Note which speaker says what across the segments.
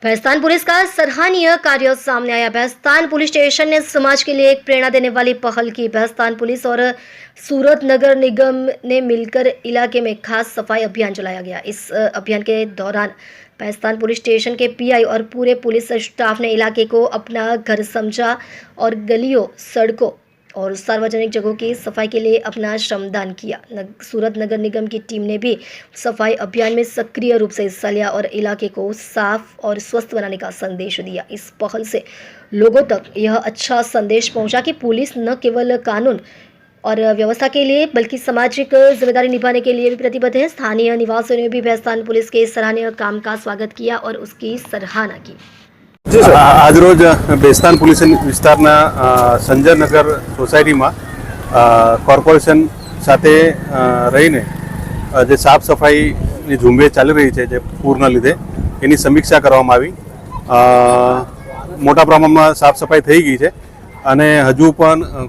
Speaker 1: भैंसतान police का सराहनीय कार्य सामने आया। भैंसतान पुलिस स्टेशन ने समाज के लिए एक प्रेरणा देने वाली पहल की। भैंसतान पुलिस और सूरत नगर निगम ने मिलकर इलाके में खास सफाई अभियान चलाया गया। इस अभियान के दौरान भैंसतान पुलिस स्टेशन के पीआई और पूरे पुलिस स्टाफ ने इलाके को अपना घर समझा और गलियों, सड़कों और सार्वजनिक जगहों की सफाई के लिए अपना श्रमदान किया। सूरत नगर निगम की टीम ने भी सफाई अभियान में सक्रिय रूप से हिस्सा लिया और इलाके को साफ और स्वस्थ बनाने का संदेश दिया। इस पहल से लोगों तक यह अच्छा संदेश पहुंचा कि पुलिस न केवल कानून और व्यवस्था के लिए बल्कि सामाजिक जिम्मेदारी निभाने के लिए भी प्रतिबद्ध है। स्थानीय निवासियों ने भी भैंसतान पुलिस के सराहनीय काम का स्वागत किया और उसकी सराहना की।
Speaker 2: આજરોજ ભેંસતાન પોલીસ વિસ્તારના સંજયનગર સોસાયટીમાં કોર્પોરેશન સાથે રહીને જે સાફ સફાઈની ઝુંબેશ ચાલી રહી છે જે પૂરના લીધે એની સમીક્ષા કરવામાં આવી। મોટા પ્રમાણમાં સાફ સફાઈ થઈ ગઈ છે અને હજુ પણ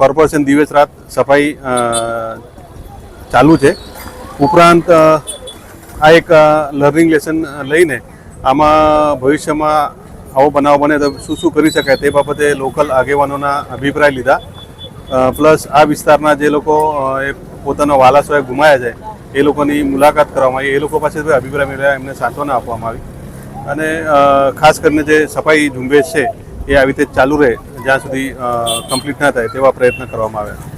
Speaker 2: કોર્પોરેશન દિવસ રાત સફાઈ ચાલુ છે। ઉપરાંત આ એક લર્નિંગ લેસન લઈને આમાં ભવિષ્યમાં આવો બનાવ બને તો શું કરી શકાય તે બાબતે લોકલ આગેવાનોના અભિપ્રાય લીધા। પ્લસ આ વિસ્તારના જે લોકો પોતાનો વાલાસોએ ગુમાયા છે એ લોકોની મુલાકાત કરવામાં આવી। એ લોકો પાસે અભિપ્રાય મેળવ્યા, એમને સાંત્વના આપવામાં આવી અને ખાસ કરીને જે સફાઈ ઝુંબેશ છે એ આવી રીતે ચાલુ રહે જ્યાં સુધી કમ્પ્લીટ ના થાય તેવા પ્રયત્ન કરવામાં આવ્યા।